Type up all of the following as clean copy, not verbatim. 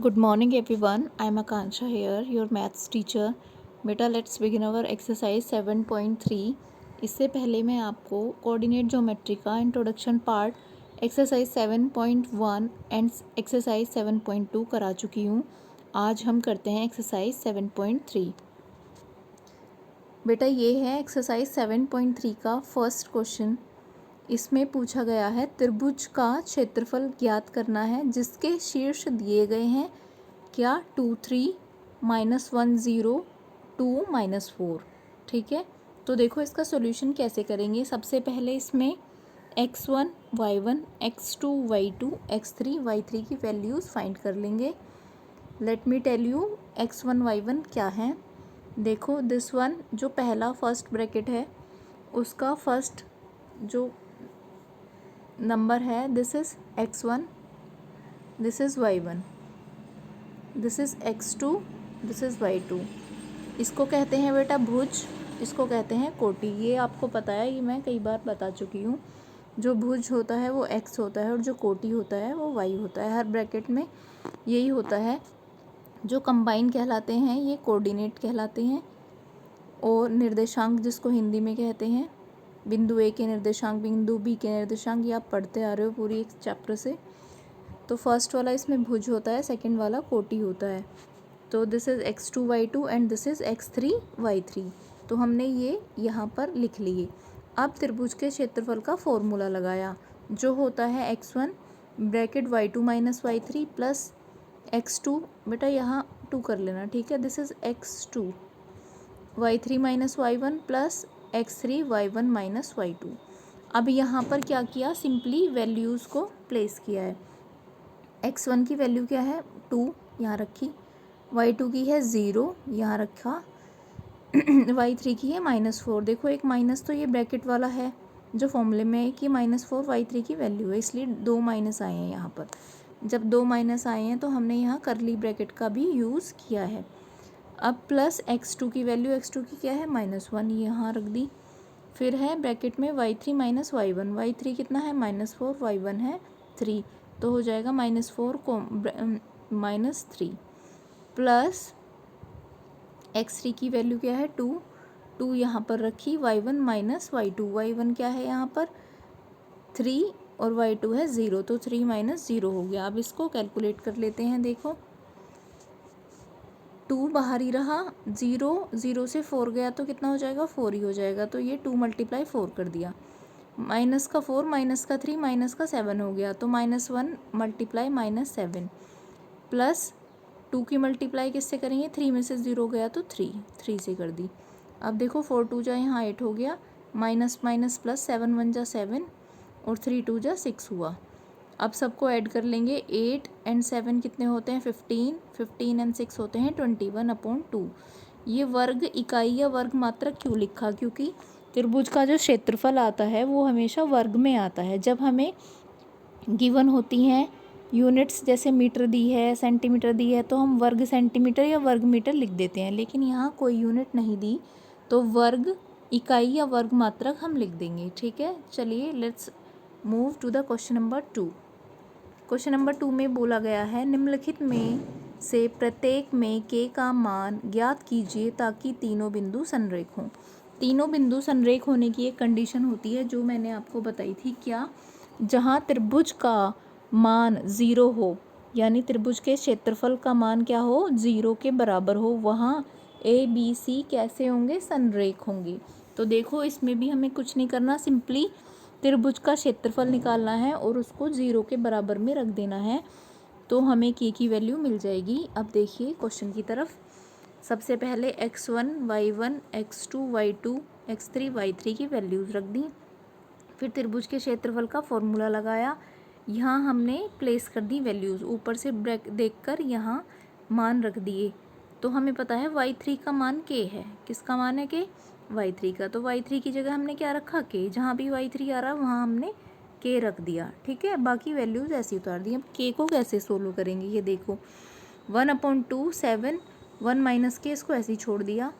Good morning everyone. I am Akansha here, your maths teacher. बेटा let's begin our exercise 7.3. इससे पहले मैं आपको कोऑर्डिनेट ज्योमेट्री का introduction part exercise 7.1 and exercise 7.2 करा चुकी हूँ. आज हम करते हैं एक्सरसाइज 7.3. बेटा ये है एक्सरसाइज 7.3 का फर्स्ट क्वेश्चन. इसमें पूछा गया है त्रिभुज का क्षेत्रफल ज्ञात करना है जिसके शीर्ष दिए गए हैं क्या 2 3 -1 0 2 -4. ठीक है, तो देखो इसका सॉल्यूशन कैसे करेंगे. सबसे पहले इसमें x1 y1 x2 y2 x3 y3 की वैल्यूज़ फाइंड कर लेंगे. Let me tell you x1 y1 क्या है. देखो दिस वन जो पहला फर्स्ट ब्रैकेट है उसका फर्स्ट जो नंबर है this is x1, this is y1, this is x2, this is y2. इसको कहते हैं बेटा भुज, इसको कहते हैं कोटि. ये आपको पता है, ये मैं कई बार बता चुकी हूँ. जो भुज होता है वो x होता है और जो कोटि होता है वो y होता है. हर ब्रैकेट में यही होता है. जो कंबाइन कहलाते हैं ये कोऑर्डिनेट कहलाते हैं और निर्देशांक जिसको हिंदी में कहते हैं बिंदु ए के निर्देशांक, बिंदु बी के निर्देशांक, ये आप पढ़ते आ रहे हो पूरी एक चैप्टर से. तो फर्स्ट वाला इसमें भुज होता है, सेकंड वाला कोटि होता है. तो this is x2 y2 and this is x3 y3. तो हमने ये यहाँ पर लिख लिए. अब त्रिभुज के क्षेत्रफल का फॉर्मूला लगाया जो होता है x1 bracket y2 minus y3 plus x2, बेटा यहाँ 2 कर लेना, ठीक है. This is x2 y3 minus y1 plus x3 y1 minus y2. अब यहाँ पर क्या किया, सिंपली वैल्यूज़ को प्लेस किया है. x1 की वैल्यू क्या है 2, यहाँ रखी. y2 की है 0, यहाँ रखा. y3 की है -4. देखो एक माइनस तो ये ब्रैकेट वाला है जो फॉर्मूले में है कि -4 y3 की वैल्यू है, इसलिए 2 माइनस आए हैं यहाँ पर. जब 2 माइनस आए हैं तो हमने यहाँ करली ब्रैकेट का भी यूज़ किया है. अब प्लस x2 की वैल्यू, x2 की क्या है -1, यहाँ रख दी. फिर है ब्रैकेट में y3 माइनस y1, y3 कितना है -4, y1 है 3, तो हो जाएगा -4 को -3 प्लस x3 की वैल्यू क्या है 2, 2 यहाँ पर रखी. y1 माइनस y2, y1 क्या है यहाँ पर 3 और y2 है 0, तो 3 माइनस 0 हो गया. अब इसको कैलकुलेट कर लेते हैं. देखो 2 बाहर ही रहा, 0 0 से 4 गया तो कितना हो जाएगा 4 ही हो जाएगा. तो ये 2 × 4 कर दिया. माइनस का 4 माइनस का 3 माइनस का 7 हो गया, तो -1 × -7 प्लस 2 की मल्टीप्लाई किससे करेंगे, 3 में से 0 गया तो 3 से कर दी. अब देखो 4 2 जा यहाँ 8 हो गया, माइनस माइनस प्लस 7 1 जा 7 और 3 2 जा 6 हुआ. अब सबको ऐड कर लेंगे. 8 एंड 7 कितने होते हैं 15, 15 एंड 6 होते हैं 21/2. ये वर्ग इकाई या वर्ग मात्रक क्यों लिखा, क्योंकि त्रिभुज का जो क्षेत्रफल आता है वो हमेशा वर्ग में आता है. जब हमें गिवन होती हैं यूनिट्स जैसे मीटर दी है, सेंटीमीटर दी है, तो हम वर्ग सेंटीमीटर या वर्ग मीटर लिख देते हैं. लेकिन यहाँ कोई यूनिट नहीं दी तो वर्ग इकाई या वर्ग मात्रक हम लिख देंगे. ठीक है, चलिए let's move to the question number 2. Question number 2 में बोला गया है निम्नलिखित में से प्रत्येक में k का मान ज्ञात कीजिए ताकि तीनों बिंदु संरेख हों. तीनों बिंदु संरेख होने की एक कंडीशन होती है जो मैंने आपको बताई थी. क्या, जहाँ त्रिभुज का मान 0 हो, यानी त्रिभुज के क्षेत्रफल का मान क्या हो 0 के बराबर हो, वहाँ ए बी सी कैसे होंगे, संरेख होंगे. तो देखो इसमें भी हमें कुछ नहीं करना, सिंपली त्रिभुज का क्षेत्रफल निकालना है और उसको 0 के बराबर में रख देना है, तो हमें k की वैल्यू मिल जाएगी. अब देखिए क्वेश्चन की तरफ. सबसे पहले x1 y1 x2 y2 x3 y3 की वैल्यूज़ रख दी. फिर त्रिभुज के क्षेत्रफल का फॉर्मूला लगाया, यहाँ हमने प्लेस कर दी वैल्यूज़, ऊपर से ब्रैक देखकर यहाँ मान रख दिए. तो हमें पता है y3 का मान k है. किसका मान है k, y3 का. तो y3 की जगह हमने क्या रखा k, जहाँ भी y3 आ रहा वहाँ हमने k रख दिया. ठीक है, बाकी वैल्यूज़ ऐसे उतार दी. अब k को कैसे सोल्व करेंगे, ये देखो 1/2 7 1 माइनस के, इसको ऐसे ही छोड़ दिया.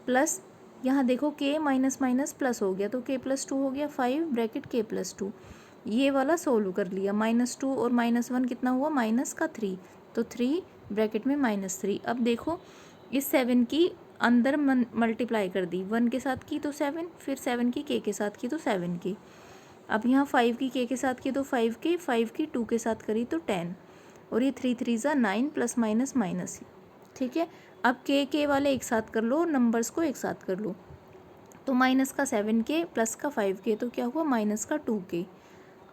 प्लस यहाँ देखो k माइनस माइनस प्लस हो गया तो k + 2 हो गया 5 ब्रैकेट k + 2. ये वाला सोल्व कर लिया. -2 और -1 कितना हुआ -3, तो 3 ब्रैकेट में -3। अब देखो इस 7 की अंदर मल्टीप्लाई कर दी, 1 के साथ की तो 7, फिर 7 की के साथ की तो 7 की। अब यहाँ 5 की के साथ की तो 5 के, 5 की 2 के साथ करी तो 10, और ये 3 3 ज़ा 9 प्लस माइनस माइनस। ठीक है, अब के वाले एक साथ कर लो, नंबर्स को एक साथ कर लो। तो माइनस का 7 के प्लस का 5 के, तो क्या हुआ माइनस का 2 के।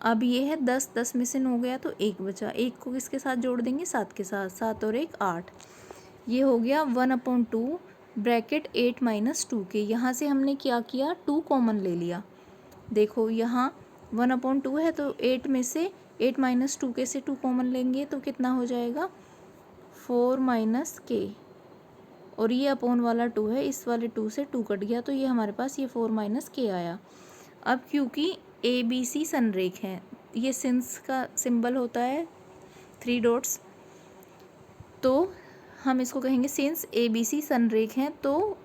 अब ये है 10, 10 मिसिंग हो गया तो 1 बचा, 1 को किसके साथ जोड़ देंगे 7 के साथ, 7 और 1 8। ये हो गया 1/2 ब्रैकेट 8 - 2 के। यहाँ से हमने क्या किया, 2 कॉमन ले लिया। देखो यहाँ 1/2 है तो 8 में से 8 - 2 के से 2 कॉमन लेंगे तो कितना हो जाएगा 4 - के, और ये अपॉन वाला 2 है, इस वाले 2 से 2 कट गया तो ये हमारे पास ये 4 - के आया। अब क्योंकि ABC संरेख हैं, ये सिंस का सिंबल होता है 3 डॉट्स, तो हम इसको कहेंगे सिंस ABC संरेख हैं, तो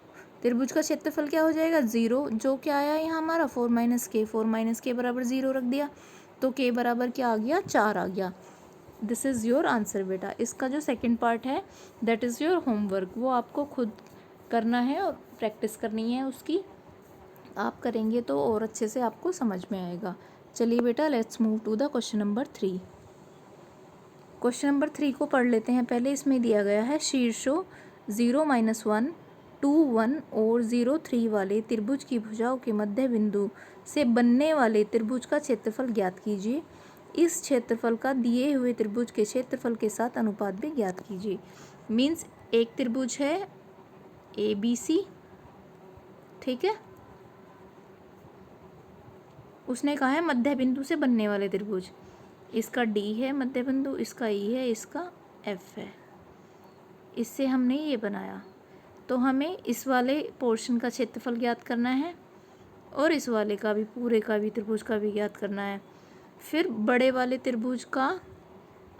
त्रिभुज का क्षेत्रफल क्या हो जाएगा 0, जो क्या आया यहाँ हमारा 4 - के, 4 - के बराबर 0 रख दिया तो के बराबर क्या आ गया 4 आ गया। दिस इज़ योर आंसर बेटा। इसका जो सेकंड पार्ट है दैट इज़ योर होमवर्क, वो आपको खुद करना है और प्रैक्टिस करनी है उसकी। आप करेंगे तो और अच्छे से आपको समझ में आएगा। चलिए बेटा let's move to the question number 3। Question number 3 को पढ़ लेते हैं पहले। इसमें दिया गया है शीर्षों 0 - 1 2 1 और 0 3 वाले त्रिभुज की भुजाओं के मध्य बिंदु से बनने वाले त्रिभुज का क्षेत्रफल ज्ञात कीजिए। इस क्षेत्रफल का दिए हुए त्रिभुज के क्षेत्रफल के साथ अनुपात भी ज्ञात कीजिए। मीन्स एक त्रिभुज है ABC, ठीक है, उसने कहा है मध्य बिंदु से बनने वाले त्रिभुज, इसका D है मध्य बिंदु, इसका E है, इसका F है, इससे हमने ये बनाया। तो हमें इस वाले पोर्शन का क्षेत्रफल ज्ञात करना है और इस वाले का भी, पूरे का भी, त्रिभुज का भी ज्ञात करना है। फिर बड़े वाले त्रिभुज का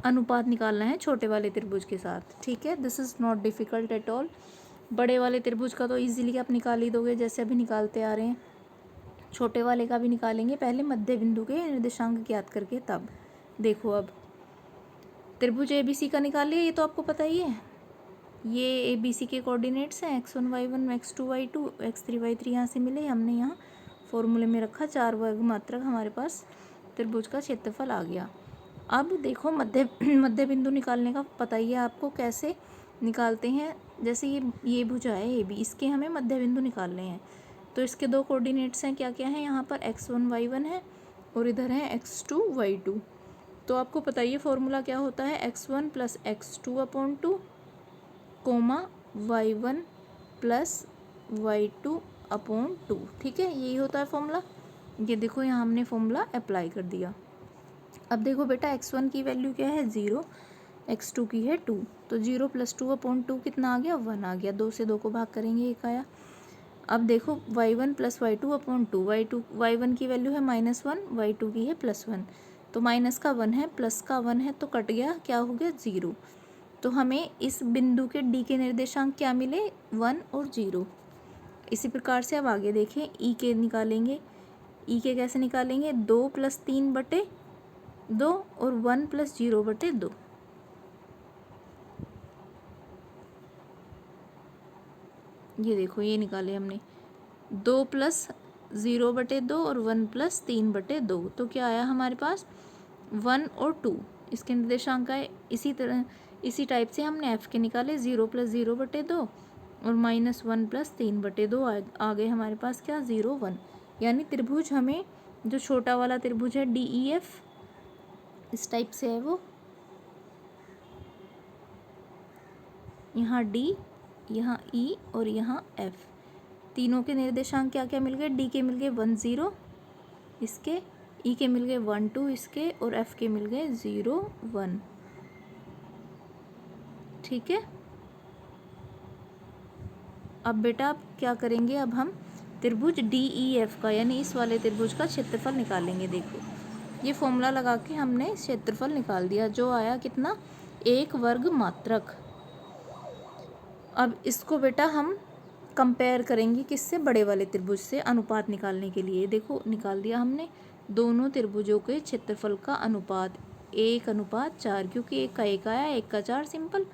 अनुपात निकालना है छोटे वाले त्रिभुज के साथ। ठीक है, this is not difficult at all. बड़े वाले त्रिभुज का तो इजीली आप निकाल ही दोगे, जैसे अभी निकालते आ रहे हैं। छोटे वाले का भी निकालेंगे, पहले मध्य बिंदु के निर्देशांक ज्ञात करके तब। देखो अब त्रिभुज ABC का निकाल लिया, ये तो आपको पता ही है। ये ABC के कोऑर्डिनेट्स हैं x1 y1 x2 y2 x3 y3, यहाँ से मिले, हमने यहाँ फॉर्मूले में रखा, 4 वर्ग मात्रक हमारे पास त्रिभुज का क्षेत्रफल आ गया। अब देखो मध्य बिंदु निकालने का पता ही है आपको, कैसे निकालते हैं। जैसे ये भुजा है AB, इसके हमें मध्य बिंदु निकालने हैं, तो इसके 2 कोऑर्डिनेट्स हैं, क्या क्या हैं, यहाँ पर x1 y1 है और इधर है x2 y2। तो आपको पता ही है फॉर्मूला क्या होता है, x1 + x2/2 coma y1 + y2/2। ठीक है, यही होता है फॉर्मूला। ये देखो यहाँ हमने फॉर्मूला अप्लाई कर दिया। अब देखो बेटा x1 की वैल्यू क्या है 0, x2 की है 2, तो 0 + 2/2 कितना आ गया 1 आ गया। 2 से 2 को भाग करेंगे 1 आया। अब देखो y1 + y2/2, y1 की वैल्यू है -1, y2 की है +1, तो माइनस का 1 है प्लस का 1 है तो कट गया, क्या हो गया 0। तो हमें इस बिंदु के D के निर्देशांक क्या मिले 1 और 0। इसी प्रकार से अब आगे देखें, E के निकालेंगे। E के कैसे निकालेंगे, 2 + 3/2 और 1 + 0/2। ये देखो ये निकाले हमने, 2 + 0/2 और 1 + 3/2, तो क्या आया हमारे पास 1 और 2, इसके निर्देशांक आए। इसी टाइप से हमने F के निकाले, 0 + 0/2 और -1 + 3/2 आ गए हमारे पास क्या 0 1। यानी त्रिभुज हमें जो छोटा वाला त्रिभुज है DEF इस टाइप से है, वो यहाँ D, यहाँ E और यहाँ F, तीनों के निर्देशांक क्या क्या मिल गए, D के मिल गए 1 0 इसके, E के मिल गए 1 2 इसके, और F के मिल गए 0 1। ठीक है, अब बेटा आप क्या करेंगे, अब हम त्रिभुज DEF का यानी इस वाले त्रिभुज का क्षेत्रफल निकालेंगे। देखो ये फॉर्मूला लगा के हमने क्षेत्रफल निकाल दिया, जो आया कितना 1 वर्ग मात्रक। अब इसको बेटा हम कंपेयर करेंगे किससे, बड़े वाले त्रिभुज से, अनुपात निकालने के लिए। देखो निकाल दिया हमने, दोनों त्रिभुजों के क्षेत्रफल का अनुपात 1/4, क्योंकि 1 का 1 आया, 1 का 4 सिंपल।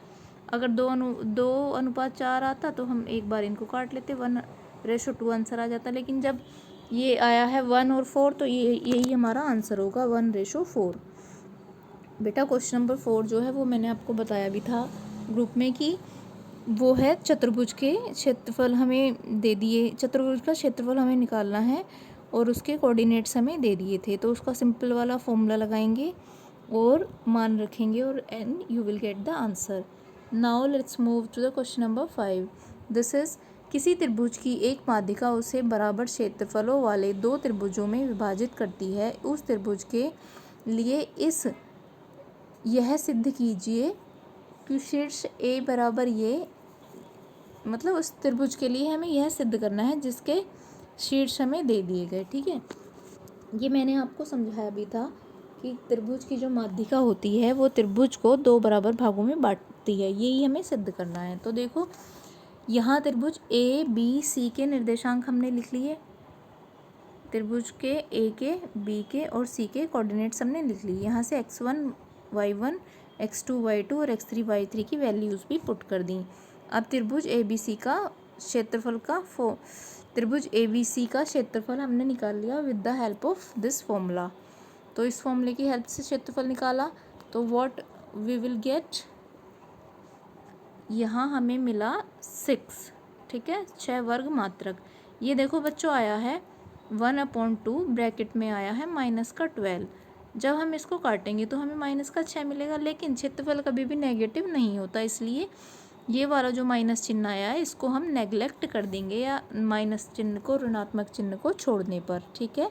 अगर 2:4 आता तो हम एक बार इनको काट लेते, 1:2 आंसर आ जाता। लेकिन जब ये आया है 1 और 4 तो यही हमारा आंसर होगा, 1:4। बेटा क्वेश्चन नंबर 4 जो है वो मैंने आपको बताया भी था ग्रुप में कि वो है चतुर्भुज के क्षेत्रफल हमें दे दिए, चतुर्भुज का क्षेत्रफल हमें निकालना है और उसके कोऑर्डिनेट्स हमें दे दिए थे। तो उसका सिंपल वाला फॉर्मूला लगाएंगे और मान रखेंगे और and you will get the answer. Now let's move to the question number 5। This is किसी त्रिभुज की एक माध्यिका उसे बराबर क्षेत्रफलों वाले दो त्रिभुजों में विभाजित करती है। उस त्रिभुज के लिए यह सिद्ध कीजिए कि शीर्ष ए बराबर ये, मतलब उस त्रिभुज के लिए हमें यह सिद्ध करना है जिसके शीर्ष हमें दे दिए गए। ठीक है, ये मैंने आपको समझाया भी था कि त्रिभुज की जो माध्यिका होती है वो त्रिभुज को दो बराबर भागों में बांटती है, यही हमें सिद्ध करना है। तो देखो यहाँ त्रिभुज ए बी सी के निर्देशांक हमने लिख लिए, त्रिभुज के ए के बी के और सी के कोऑर्डिनेट्स हमने लिख ली। यहाँ से x1 y1 x2 y2 और x3 y3 की वैल्यूज़ भी पुट कर दी। अब त्रिभुज ए बी सी का क्षेत्रफल हमने निकाल लिया with the help of this formula. तो इस फॉर्मूले की हेल्प से क्षेत्रफल निकाला तो व्हाट वी विल गेट, यहाँ हमें मिला 6। ठीक है, 6 वर्ग मात्रक। ये देखो बच्चों आया है 1/2, ब्रैकेट में आया है -12। जब हम इसको काटेंगे तो हमें -6 मिलेगा, लेकिन क्षेत्रफल कभी भी नेगेटिव नहीं होता, इसलिए ये वाला जो माइनस चिन्ह आया है इसको हम नेगलेक्ट कर देंगे, या माइनस चिन्ह को, ऋणात्मक चिन्ह को छोड़ने पर। ठीक है,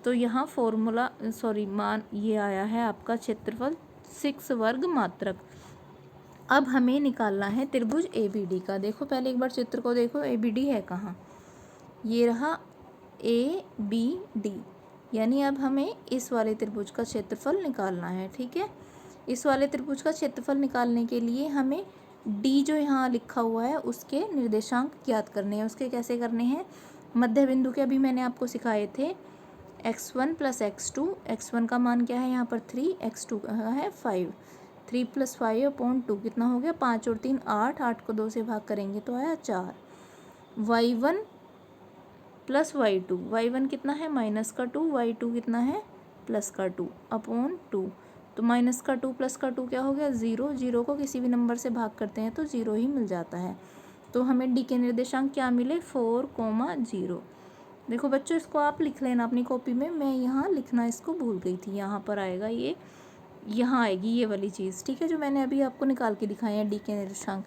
तो यहाँ मान ये आया है आपका क्षेत्रफल 6 वर्ग मात्रक। अब हमें निकालना है त्रिभुज ए बी डी का। देखो पहले एक बार चित्र को देखो, ए बी डी है कहाँ, ये रहा ए बी डी, यानी अब हमें इस वाले त्रिभुज का क्षेत्रफल निकालना है। ठीक है, इस वाले त्रिभुज का क्षेत्रफल निकालने के लिए हमें डी जो यहाँ लिखा हुआ है उसके निर्देशांक ज्ञात करने हैं। उसके कैसे करने हैं, मध्य बिंदु के अभी मैंने आपको सिखाए थे, x1 + x2, x1 का मान क्या है यहाँ पर 3, x2 का है 5, 3 + 5/2 कितना हो गया 5 और 3 8, 8 को 2 से भाग करेंगे तो आया 4। y1 + y2, y1 कितना है -2, y2 कितना है +2/2, तो -2 +2 क्या हो गया 0, 0 को किसी भी नंबर से भाग करते हैं तो 0 ही मिल जाता है। तो हमें डी के निर्देशांक क्या मिले 4,0। देखो बच्चों इसको आप लिख लेना अपनी कॉपी में, मैं यहाँ लिखना इसको भूल गई थी, यहाँ पर आएगा ये, यहाँ आएगी ये वाली चीज़। ठीक है, जो मैंने अभी आपको निकाल के दिखाए हैं डी के निर्देशांक।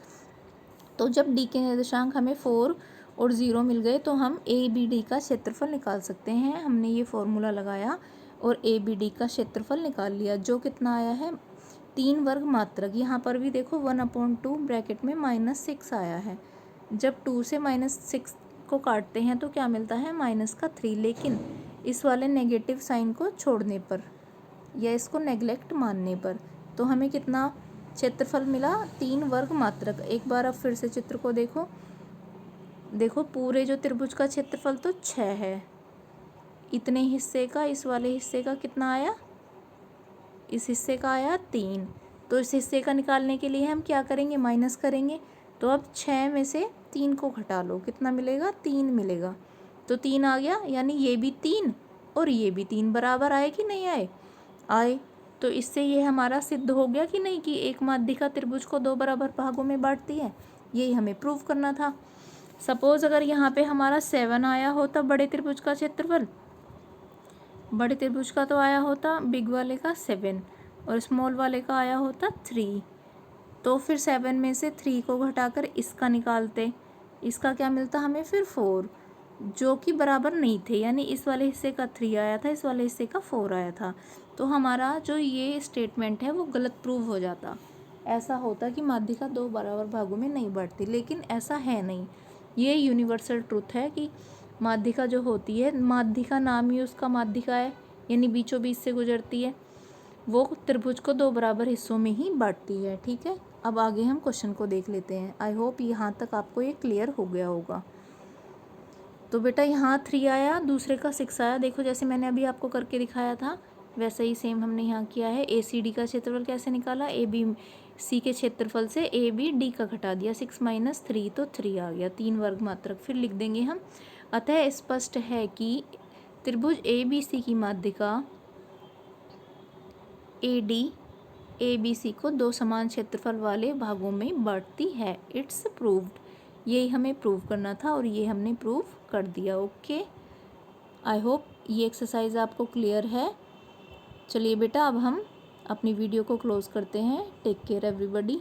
तो जब डी के निर्देशांक हमें 4 और 0 मिल गए तो हम ए बी डी का क्षेत्रफल निकाल सकते हैं। हमने ये फॉर्मूला लगाया और ए बी डी का क्षेत्रफल निकाल लिया, जो कितना आया है 3 वर्ग मात्रक। यहाँ पर भी देखो 1/2 ब्रैकेट में -6 आया है। जब 2 से -6 को काटते हैं तो क्या मिलता है -3, लेकिन इस वाले नेगेटिव साइन को छोड़ने पर या इसको नेगलेक्ट मानने पर तो हमें कितना क्षेत्रफल मिला 3 वर्ग मात्रक। एक बार अब फिर से चित्र को देखो, देखो पूरे जो त्रिभुज का क्षेत्रफल तो 6 है, इतने हिस्से का, इस वाले हिस्से का कितना आया, इस हिस्से का आया 3। तो इस हिस्से का निकालने के लिए हम क्या करेंगे, माइनस करेंगे। तो अब 6 में से 3 को घटा लो, कितना मिलेगा 3 मिलेगा, तो 3 आ गया, यानी ये भी 3 और ये भी 3 बराबर आए कि नहीं आए। तो इससे ये हमारा सिद्ध हो गया कि नहीं कि एक माध्यिका त्रिभुज को दो बराबर भागों में बांटती है, यही हमें प्रूव करना था। सपोज अगर यहाँ पे हमारा 7 आया होता बड़े त्रिभुज का क्षेत्रफल, बड़े त्रिभुज का तो आया होता बिग वाले का 7 और स्मॉल वाले का आया होता 3, तो फिर 7 में से 3 को घटाकर इसका निकालते, इसका क्या मिलता हमें फिर 4, जो कि बराबर नहीं थे, यानी इस वाले हिस्से का 3 आया था, इस वाले हिस्से का 4 आया था। तो हमारा जो ये स्टेटमेंट है वो गलत प्रूव हो जाता। ऐसा होता कि माध्यिका दो बराबर भागों में नहीं बढ़ती, लेकिन ऐसा है नहीं। ये यूनिवर्सल ट्रुथ है कि माध्यिका जो होती है, माध्यिका नाम ही उसका माध्यिका है, यानी बीचों बीच से गुजरती है, वो त्रिभुज को दो बराबर हिस्सों में ही बांटती है। ठीक है, अब आगे हम क्वेश्चन को देख लेते हैं। आई होप यहाँ तक आपको ये क्लियर हो गया होगा। तो बेटा यहाँ 3 आया, दूसरे का 6 आया। देखो जैसे मैंने अभी आपको करके दिखाया था वैसा ही सेम हमने यहाँ किया है। ए सी डी का क्षेत्रफल कैसे निकाला, सी के क्षेत्रफल से ए बी डी का घटा दिया, 6 माइनस 3 तो 3 आ गया, 3 वर्ग मात्रक। फिर लिख देंगे हम, अतः स्पष्ट है कि त्रिभुज ए बी सी की माध्यिका A D A B C को दो समान क्षेत्रफल वाले भागों में बांटती है। It's proved. यही हमें प्रूव करना था और ये हमने प्रूव कर दिया। ओके, आई होप ये एक्सरसाइज आपको क्लियर है। चलिए बेटा, अब हम अपनी वीडियो को क्लोज करते हैं। Take care everybody.